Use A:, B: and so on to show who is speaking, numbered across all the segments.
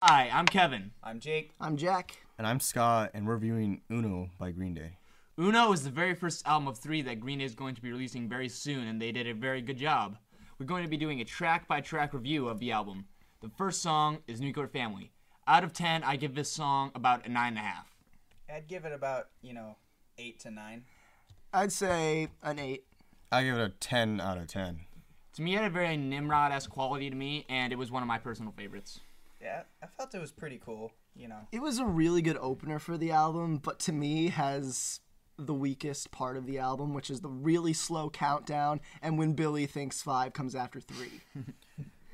A: Hi, I'm Kevin.
B: I'm Jake.
C: I'm Jack.
D: And I'm Scott, and we're reviewing Uno by Green Day.
A: Uno is the very first album of 3 that Green Day is going to be releasing very soon, and they did a very good job. We're going to be doing a track-by-track review of the album. The first song is Nuclear Family. Out of 10, I give this song about a 9.5.
B: I'd give it about, 8 to 9.
C: I'd say an 8.
D: I give it a 10 out of 10.
A: To me, it had a very Nimrod-esque quality to me, and it was one of my personal favorites.
B: Yeah, I felt it was pretty cool,
C: It was a really good opener for the album, but to me has the weakest part of the album, which is the really slow countdown, and when Billy thinks 5 comes after 3.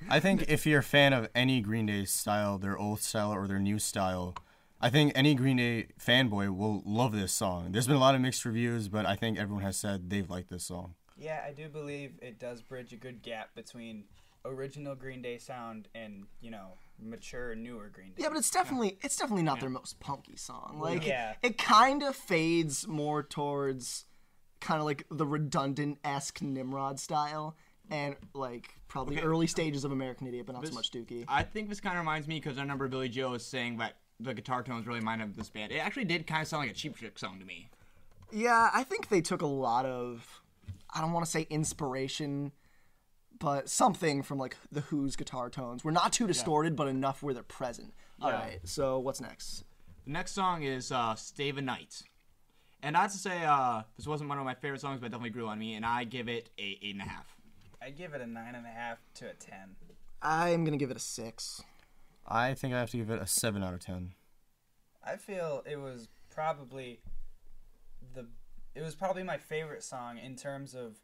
D: I think if you're a fan of any Green Day style, their old style or their new style, I think any Green Day fanboy will love this song. There's been a lot of mixed reviews, but I think everyone has said they've liked this song.
B: Yeah, I do believe it does bridge a good gap between original Green Day sound and, mature, newer Green Day.
C: Yeah, but it's definitely not their most punky song. Like,
B: Yeah.
C: it kind of fades more towards kind of like the redundant-esque Nimrod style, and like probably early stages of American Idiot, but not so much Dookie.
A: I think this kind of reminds me, because I remember Billy Joe was saying that the guitar tones really remind him of this band. It actually did kind of sound like a Cheap Trick song to me.
C: Yeah, I think they took a lot of, I don't want to say inspiration, but something from like the Who's guitar tones. We're not too distorted, but enough where they're present. All right, so what's next?
A: The next song is Stay the Night. And I have to say, this wasn't one of my favorite songs, but it definitely grew on me, and I give it a 8.5.
B: I'd give it a 9.5 to a 10.
C: I'm going to give it a 6.
D: I think I have to give it a 7 out of 10.
B: I feel it was probably my favorite song in terms of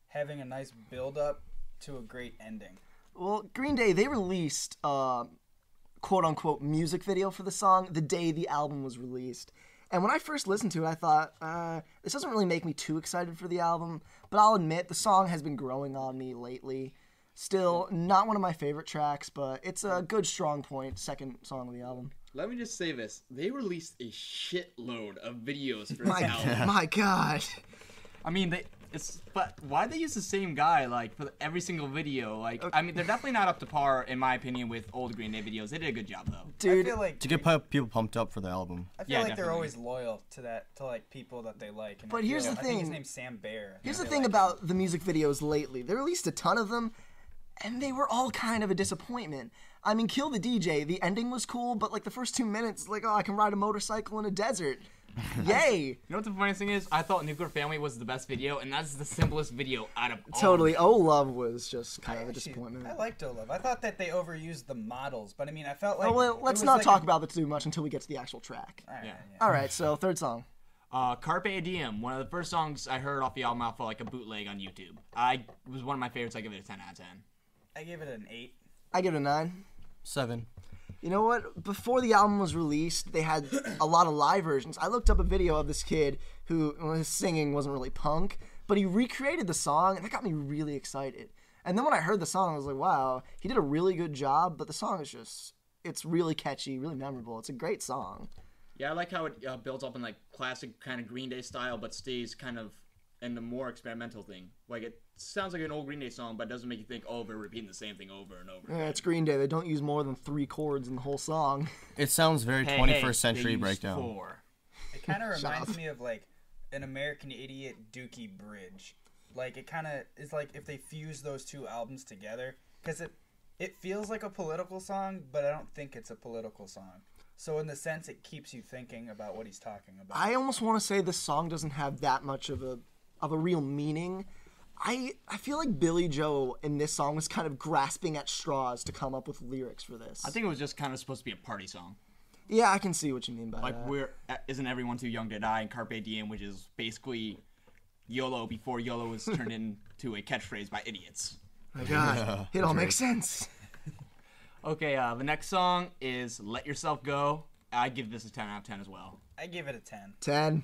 B: having a nice build-up to a great ending.
C: Well, Green Day, they released quote-unquote music video for the song the day the album was released. And when I first listened to it, I thought, this doesn't really make me too excited for the album. But I'll admit, the song has been growing on me lately. Still, not one of my favorite tracks, but it's a good strong point, second song of the album.
A: Let me just say this. They released a shitload of videos for this album.
C: My God.
A: I mean, but why they use the same guy, like, for every single video? Like, I mean, they're definitely not up to par, in my opinion, with old Green Day videos. They did a good job, though.
C: Dude,
B: I feel like
D: To get people pumped up for the album.
B: they're
A: definitely.
B: always loyal to like people that they like. And
C: But
B: I
C: here's
B: feel-
C: the
B: I think his
C: thing.
B: name's Sam Baer.
C: here's the
B: They
C: thing
B: like
C: about the music videos lately. They released a ton of them, and they were all kind of a disappointment. I mean, Kill the DJ, the ending was cool, but like the first 2 minutes, like, oh, I can ride a motorcycle in a desert. Yay.
A: You know what the funniest thing is? I thought Nuclear Family was the best video, and that's the simplest video out of all.
C: Totally. Oh Love was just kind of a
B: Actually,
C: disappointment.
B: I liked Olaf. I thought that they overused the models, but I mean, I felt like.
C: Oh, well,
B: it
C: let's
B: was
C: not
B: like
C: talk about that too much until we get to the actual track.
B: All right,
A: Yeah.
B: yeah.
C: All right, so third song.
A: Carpe Diem, one of the first songs I heard off the album off of like a bootleg on YouTube. It was one of my favorites. I give it a 10 out of 10.
B: I give it an 8.
C: I give it a 9.
D: 7.
C: You know what? Before the album was released, they had a lot of live versions. I looked up a video of this kid who, well, his singing wasn't really punk, but he recreated the song, and that got me really excited. And then when I heard the song, I was like, wow, he did a really good job, but the song is just, it's really catchy, really memorable. It's a great song.
A: Yeah, I like how it builds up in like classic kind of Green Day style, but stays kind of in the more experimental thing. Like, it sounds like an old Green Day song, but it doesn't make you think, oh, they're repeating the same thing over and over.
C: Yeah, it's Green Day. They don't use more than 3 chords in the whole song.
D: It sounds very
A: Hey,
D: 21st century
A: they used
D: breakdown.
A: 4.
B: It kind of reminds
C: up.
B: me of like an American Idiot Dookie Bridge. Like it kind of is like if they fuse those two albums together, because it feels like a political song, but I don't think it's a political song. So in the sense, it keeps you thinking about what he's talking about.
C: I almost want to say this song doesn't have that much of a real meaning. I feel like Billy Joe in this song was kind of grasping at straws to come up with lyrics for this.
A: I think it was just kind of supposed to be a party song.
C: Yeah, I can see what you mean by
A: Like,
C: that.
A: isn't everyone too young to die? And Carpe Diem, which is basically YOLO before YOLO was turned into a catchphrase by idiots.
C: My God, it all makes sense.
A: Okay, the next song is Let Yourself Go. I give this a 10 out of 10 as well.
B: I give it a 10.
C: 10.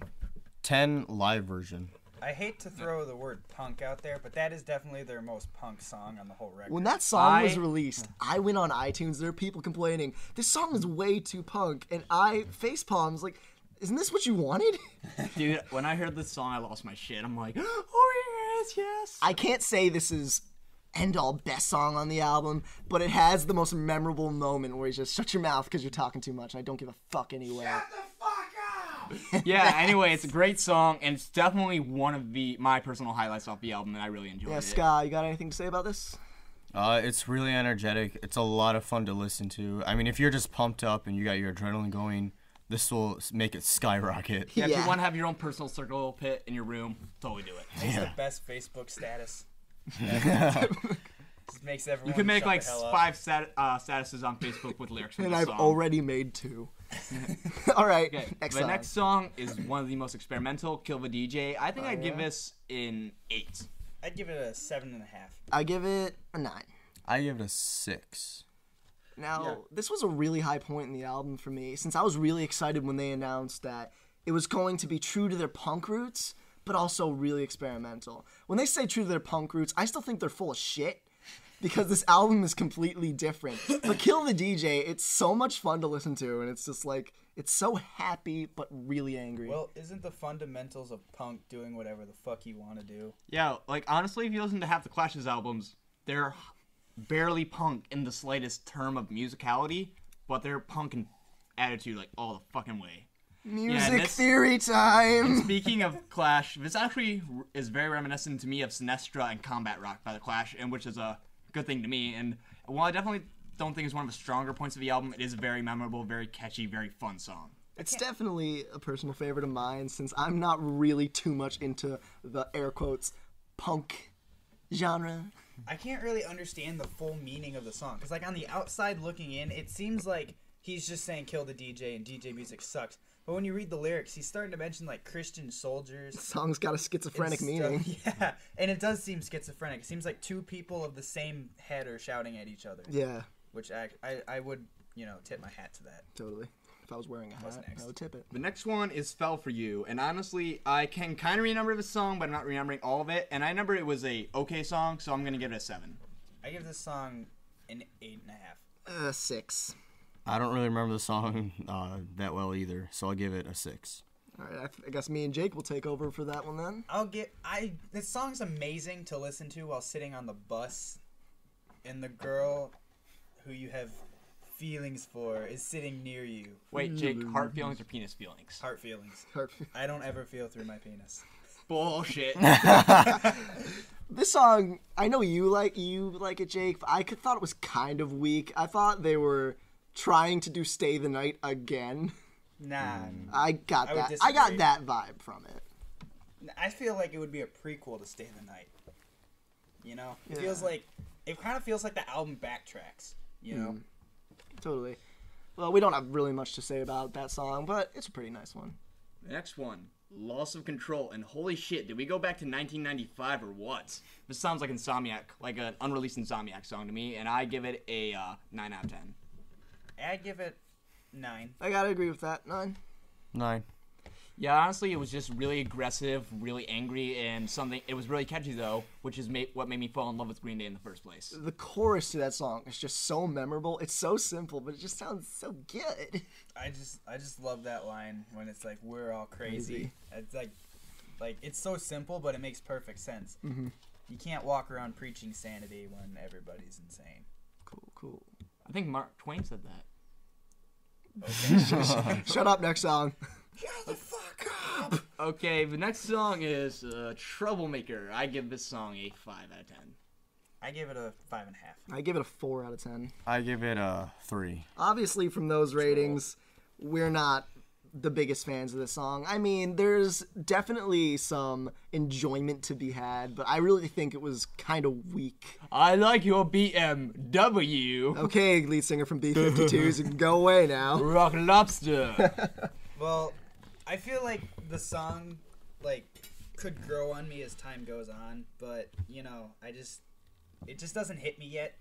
D: 10 live version.
B: I hate to throw the word punk out there, but that is definitely their most punk song on the whole record.
C: When that song was
A: I-
C: released, I went on iTunes. There are people complaining, this song is way too punk. And I facepalms like, isn't this what you wanted?
A: Dude, when I heard this song, I lost my shit. I'm like, oh, yes, yes.
C: I can't say this is end-all best song on the album, but it has the most memorable moment where he's just, shut your mouth because you're talking too much, and I don't give a fuck anyway.
B: Shut the fuck up!
A: Yeah, anyway, it's a great song, and it's definitely one of my personal highlights off the album, and I really enjoyed
C: Yeah,
A: it.
C: Sky, you got anything to say about this?
D: It's really energetic. It's a lot of fun to listen to. I mean, if you're just pumped up and you got your adrenaline going, this will make it skyrocket.
A: Yeah, if
C: Yeah.
A: you want to have your own personal circle pit in your room, totally do it.
B: It's the best Facebook status. Just makes everyone.
A: You could make
B: shut
A: like
B: the hell up.
A: 5 statuses on Facebook with lyrics from
C: And
A: the
C: I've
A: song.
C: already made 2. All right,
A: Okay,
C: next
A: the
C: song.
A: next song is one of the most experimental, Kill the DJ. I think I'd give
C: yeah?
A: this an 8.
B: I'd give it a 7.5.
C: I give it a 9.
D: I give it a 6.
C: Now, this was a really high point in the album for me, since I was really excited when they announced that it was going to be true to their punk roots, but also really experimental. When they say true to their punk roots, I still think they're full of shit, because this album is completely different. But Kill the DJ, it's so much fun to listen to, and it's just like, it's so happy, but really angry.
B: Well, isn't the fundamentals of punk doing whatever the fuck you want to do?
A: Yeah, like honestly, if you listen to half the Clash's albums, they're barely punk in the slightest term of musicality, but they're punk in attitude like all the fucking way.
C: Music
A: this-
C: theory time!
A: Speaking of Clash, this actually is very reminiscent to me of Sinestra and Combat Rock by the Clash, and which is a good thing to me. And while I definitely don't think it's one of the stronger points of the album, it is a very memorable, very catchy, very fun song.
C: It's definitely a personal favorite of mine, since I'm not really too much into the air quotes punk genre.
B: I can't really understand the full meaning of the song because, like, on the outside looking in, it seems like he's just saying "kill the DJ" and DJ music sucks. But when you read the lyrics, he's starting to mention like Christian soldiers.
C: The song's got a schizophrenic
B: and
C: meaning.
B: stuff. Yeah, and it does seem schizophrenic. It seems like two people of the same head are shouting at each other.
C: Yeah,
B: Which I would, tip my hat to that.
C: totally. If I was wearing a
B: What's
C: hat,
B: next?
C: I would tip it.
A: The next one is Fell For You, and honestly, I can kind of remember the song, but I'm not remembering all of it, and I remember it was a okay song, so I'm going to give it a 7.
B: I give this song an 8.5.
C: 6.
D: I don't really remember the song that well either, so I'll give it a 6.
C: All right, I guess me and Jake will take over for that one then.
B: This song's amazing to listen to while sitting on the bus, and the girl who you have feelings for is sitting near you.
A: Wait, Jake, heart feelings or penis feelings?
B: Heart feelings.
C: Heart-
B: I don't ever feel through my penis.
A: Bullshit.
C: This song, I know you like it, Jake, but I thought it was kind of weak. I thought they were trying to do "Stay the Night" again.
B: Nah.
C: I got
B: I would
C: that. I got
B: disagree.
C: that vibe from it.
B: I feel like it would be a prequel to Stay the Night. It
C: Yeah.
B: feels like it kind of feels like the album backtracks.
C: Totally. Well, we don't have really much to say about that song, but it's a pretty nice one.
A: The next one, Loss of Control, and holy shit, did we go back to 1995 or what? This sounds like Insomniac, like an unreleased Insomniac song to me, and I give it a 9 out of 10.
B: I'd give it 9.
C: I gotta agree with that. 9.
D: 9.
A: Yeah, honestly, it was just really aggressive, really angry, and it was really catchy though, which is what made me fall in love with Green Day in the first place.
C: The chorus to that song is just so memorable. It's so simple, but it just sounds so good.
B: I just love that line when it's like we're all crazy. It's like it's so simple, but it makes perfect sense.
C: Mm-hmm.
B: You can't walk around preaching sanity when everybody's insane.
C: Cool.
A: I think Mark Twain said that.
B: Okay.
C: Shut up, next song.
B: Shut the fuck up.
A: Okay, the next song is Troublemaker. I give this song a 5 out of 10.
B: I give it a 5.5.
C: I give it a 4 out of 10.
D: I give it a 3.
C: Obviously, from those ratings, we're not the biggest fans of this song. I mean, there's definitely some enjoyment to be had, but I really think it was kind of weak.
A: I like your BMW.
C: Okay, lead singer from B-52s, you can go away now.
A: Rock Lobster.
B: Well, I feel like the song could grow on me as time goes on, but it just doesn't hit me yet.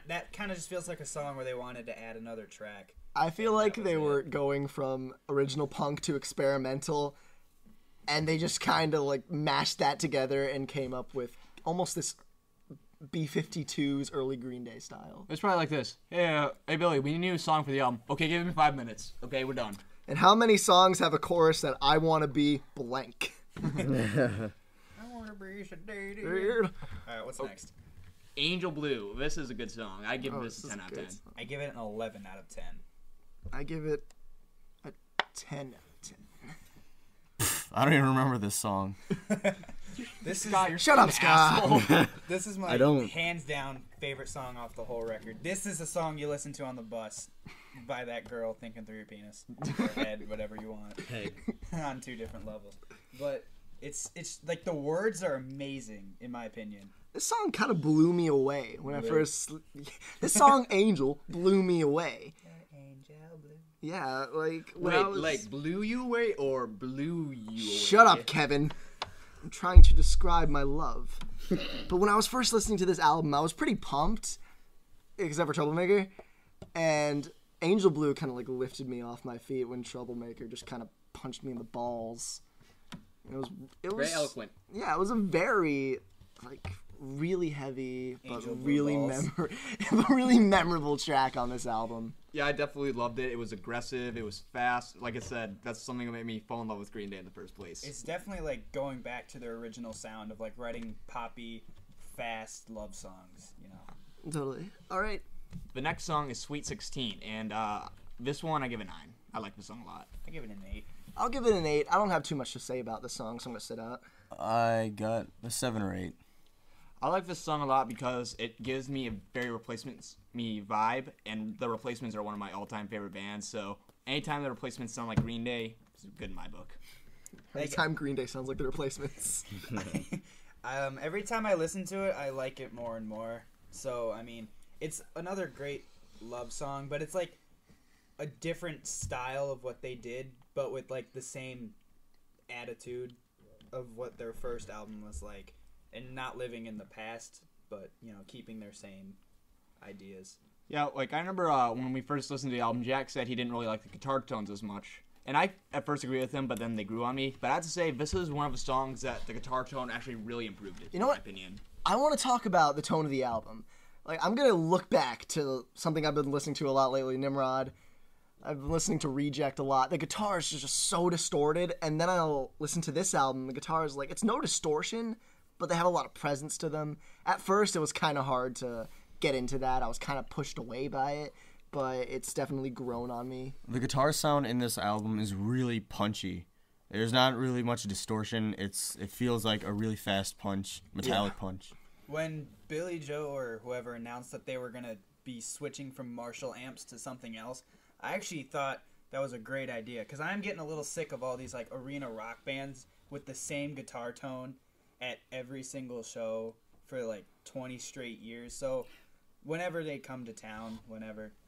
B: That kind of just feels like a song where they wanted to add another track.
C: I feel like
B: was
C: they
B: it.
C: were going from original punk to experimental, and they just kind of mashed that together and came up with almost this B-52s early Green Day style.
A: It's probably like this. Hey Billy, we need a new song for the album. Okay, give me 5 minutes. Okay, we're done.
C: And how many songs have a chorus that I want to be blank?
B: I want to be sedated.
C: Weird.
B: All right, what's next?
A: Angel Blue. This is a good song. I give
C: Oh,
A: this a
C: is
A: 10
C: a
A: out of
C: good
A: 10.
C: song.
B: I give it an 11 out of 10.
C: I give it a 10 out of 10.
D: I don't even remember this song.
B: This is
A: Scott, you're
C: Shut up, Scott.
B: this is my
D: I don't-
B: hands down favorite song off the whole record. This is a song you listen to on the bus by that girl thinking through your penis or head, whatever you want.
A: Hey.
B: On 2 different levels. But it's like the words are amazing in my opinion.
C: This song kind of blew me away when I
A: Really?
C: first. This song, Angel, blew me away. Yeah, like when I
A: Wait,
C: was.
A: like blew you away or blew you away?
C: Shut up, Kevin. I'm trying to describe my love. But when I was first listening to this album, I was pretty pumped, except for Troublemaker. And Angel Blue kind of like lifted me off my feet when Troublemaker just kind of punched me in the balls. It was
A: Very eloquent.
C: Yeah, it was a very like really heavy but
B: Angel Blue
C: really
B: balls.
C: really memorable track on this album.
A: Yeah, I definitely loved it. It was aggressive. It was fast. Like I said, that's something that made me fall in love with Green Day in the first place.
B: It's definitely like going back to their original sound of like writing poppy, fast love songs, you know.
C: Totally. All right.
A: The next song is Sweet 16, and this one I give a 9. I like the song a lot.
B: I give it an 8.
C: I'll give it an 8. I don't have too much to say about this song, so I'm going to sit out.
D: I got a 7 or 8.
A: I like this song a lot because it gives me a very Replacements me vibe, and the Replacements are one of my all-time favorite bands. So anytime the Replacements sound like Green Day, it's good in my book.
C: Anytime Green Day sounds like the Replacements.
B: Every time I listen to it, I like it more and more. So, I mean, it's another great love song, but it's like a different style of what they did, but with like the same attitude of what their first album was like, and not living in the past, but, you know, keeping their same ideas.
A: Yeah, like I remember when we first listened to the album, Jack said he didn't really like the guitar tones as much. And I at first agreed with him, but then they grew on me. But I have to say, this is one of the songs that the guitar tone actually really improved it,
C: You know
A: in
C: what?
A: my opinion.
C: I want to talk about the tone of the album. Like, I'm going to look back to something I've been listening to a lot lately, Nimrod. I've been listening to Reject a lot. The guitar is just so distorted, and then I'll listen to this album. The guitar is like, it's no distortion, but they have a lot of presence to them. At first, it was kind of hard to get into that. I was kind of pushed away by it, but it's definitely grown on me.
D: The guitar sound in this album is really punchy. There's not really much distortion. It feels like a really fast punch, metallic punch.
B: When Billy Joe or whoever announced that they were going to be switching from Marshall amps to something else, I actually thought that was a great idea, because I'm getting a little sick of all these like arena rock bands with the same guitar tone at every single show for like 20 straight years. So whenever they come to town,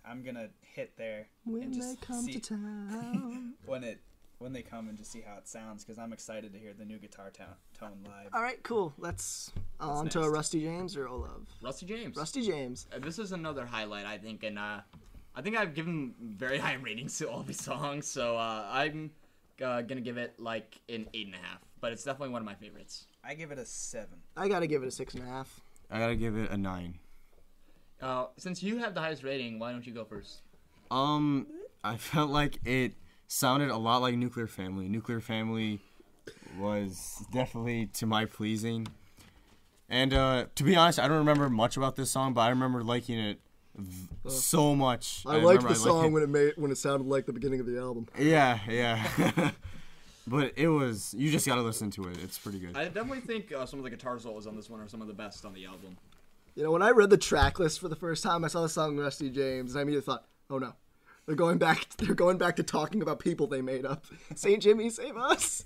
B: I'm going to hit there and just see
C: town.
B: when they come and just see how it sounds, because I'm excited to hear the new guitar tone live.
C: All right, cool. Let's on to
B: next?
C: Rusty James or Olav.
A: Rusty James.
C: Rusty James.
A: This is another highlight, I think, and I think I've given very high ratings to all these songs, so I'm gonna give it like an 8.5. But it's definitely one of my favorites.
B: I give it a 7.
C: I got to give it a 6.5.
D: I gotta give it a 9.
A: Since you have the highest rating, why don't you go first?
D: I felt like it sounded a lot like Nuclear Family. Nuclear Family was definitely to my pleasing. And to be honest, I don't remember much about this song, but I remember liking it so much.
C: I liked
D: remember
C: the song
D: it.
C: when it sounded like the beginning of the album.
D: Yeah. But it was, you just gotta listen to it. It's pretty good.
A: I definitely think some of the guitar solos on this one are some of the best on the album.
C: You know, when I read the track list for the first time, I saw the song Rusty James, and I immediately thought, oh no. They're going back to talking about people they made up. St. Jimmy, save us.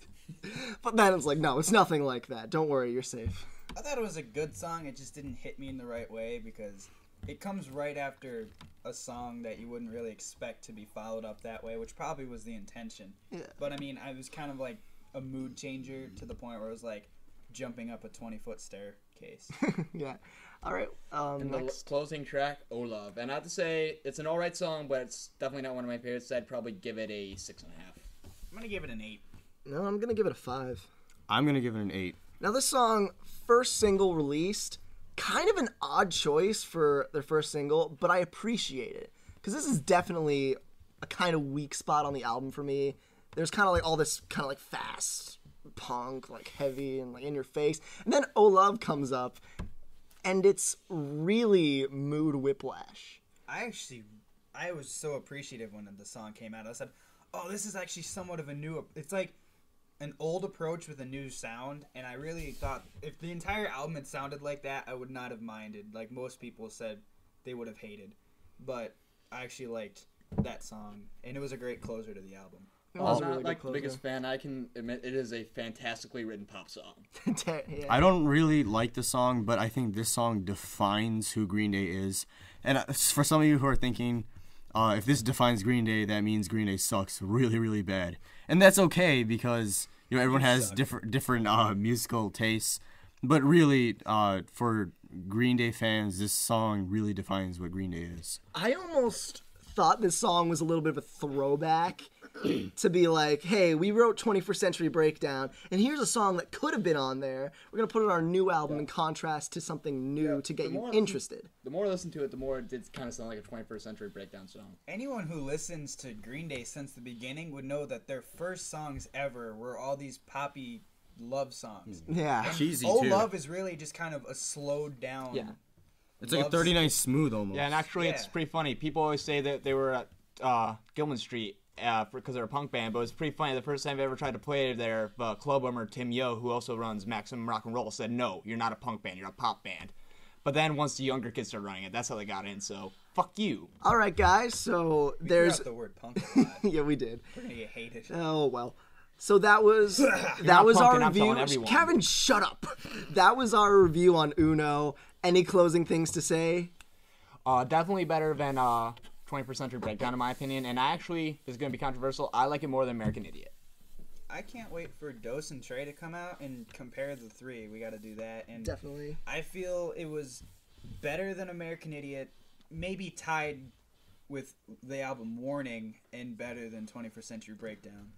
C: But then it's like, no, it's nothing like that. Don't worry, you're safe.
B: I thought it was a good song. It just didn't hit me in the right way, because it comes right after a song that you wouldn't really expect to be followed up that way, which probably was the intention.
C: Yeah.
B: But I mean, I was kind of like a mood changer to the point where it was like jumping up a 20-foot staircase.
C: Yeah. All right.
A: And the
C: Next.
A: closing track, Oh Love. And I have to say, it's an alright song, but it's definitely not one of my favorites. I'd probably give it a 6.5.
B: I'm gonna give it an 8.
C: No, I'm going to give it a 5.
D: I'm gonna give it an 8.
C: Now, this song, first single released, kind of an odd choice for their first single, but I appreciate it. Because this is definitely a kind of weak spot on the album for me. There's kind of like all this kind of like fast punk, like heavy and like in your face. And then Oh Love comes up, and it's really mood whiplash.
B: I was so appreciative when the song came out. I said, oh, this is actually somewhat of a new, it's like an old approach with a new sound, and I really thought if the entire album had sounded like that, I would not have minded. Like most people said they would have hated, but I actually liked that song, and it was a great closer to the album.
A: I'm
C: a
A: not
C: really good
A: like the
C: closer.
A: biggest fan. I can admit it is a fantastically written pop song.
C: Yeah.
D: I don't really like the song, but I think this song defines who Green Day is. And for some of you who are thinking, if this defines Green Day, that means Green Day sucks really, really bad. And that's okay because everyone has different musical tastes. But really, for Green Day fans, this song really defines what Green Day is.
C: I almost thought this song was a little bit of a throwback to be like, hey, we wrote 21st Century Breakdown, and here's a song that could have been on there. We're going to put it on our new album in contrast to something new to get you interested.
A: The more I listen to it, the more it did kind of sound like a 21st Century Breakdown song.
B: Anyone who listens to Green Day since the beginning would know that their first songs ever were all these poppy love songs.
C: Yeah.
D: Cheesy,
B: Oh
D: too.
B: Love is really just kind of a slowed down.
A: Yeah.
D: It's like a
B: Love
D: 39 Smooth almost.
A: Yeah, and actually, it's
B: Yeah.
A: pretty funny. People always say that they were at Gilman Street because they're a punk band, but it's pretty funny. The first time I ever tried to play there, club owner Tim Yo, who also runs Maximum Rock and Roll, said, "No, you're not a punk band. You're a pop band." But then once the younger kids started running it, that's how they got in. So fuck you.
C: All right, guys, so
B: We
C: there's...
B: threw out the word punk a lot.
C: yeah, we did.
B: We're gonna get hated.
C: Oh, well. So that was
A: not
C: our
A: punking, I'm telling
C: review.
A: everyone.
C: Kevin, shut up. That was our review on Uno. Any closing things to say?
A: Definitely better than 21st Century Breakdown, in my opinion. And I actually, this is going to be controversial, I like it more than American Idiot.
B: I can't wait for Dose and Trey to come out and compare the three. We got to do that. And
C: Definitely.
B: I feel it was better than American Idiot, maybe tied with the album Warning, and better than 21st Century Breakdown.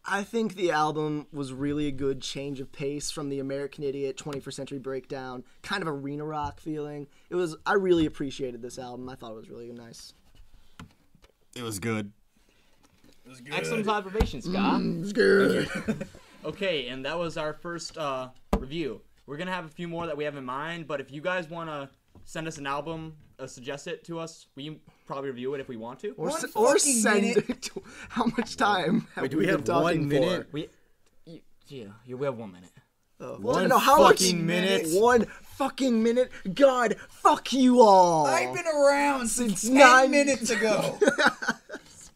C: I think the album was really a good change of pace from the American Idiot 21st Century Breakdown, kind of arena rock feeling. I really appreciated this album. I thought it was really nice.
D: It was good.
B: It was good.
A: Excellent observation, Scott.
C: It's good.
A: Okay, and that was our first review. We're going to have a few more that we have in mind, but if you guys want to send us an album, suggest it to us, we can probably review it if we want to.
C: Or
B: fucking
C: send
B: minute.
C: it to... How much time have
D: Wait, do
C: we
D: we
C: been
D: have
C: talking
D: 1 minute?
C: for?
A: Yeah, we have 1 minute.
D: One
C: how much-
D: fucking minute.
C: 1 fucking minute? God, fuck you all.
B: I've been around
C: Since
B: since
C: 9
B: 10 minutes ago.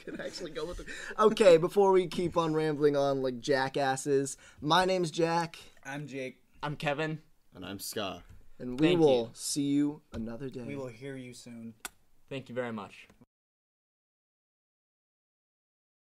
C: Could actually go with it. Okay, before we keep on rambling on like jackasses, my name's Jack,
B: I'm Jake.
A: I'm Kevin.
D: And I'm Scott.
C: and we
A: Thank
C: will
A: you.
C: see you another day.
B: We will hear you soon.
A: Thank you very much.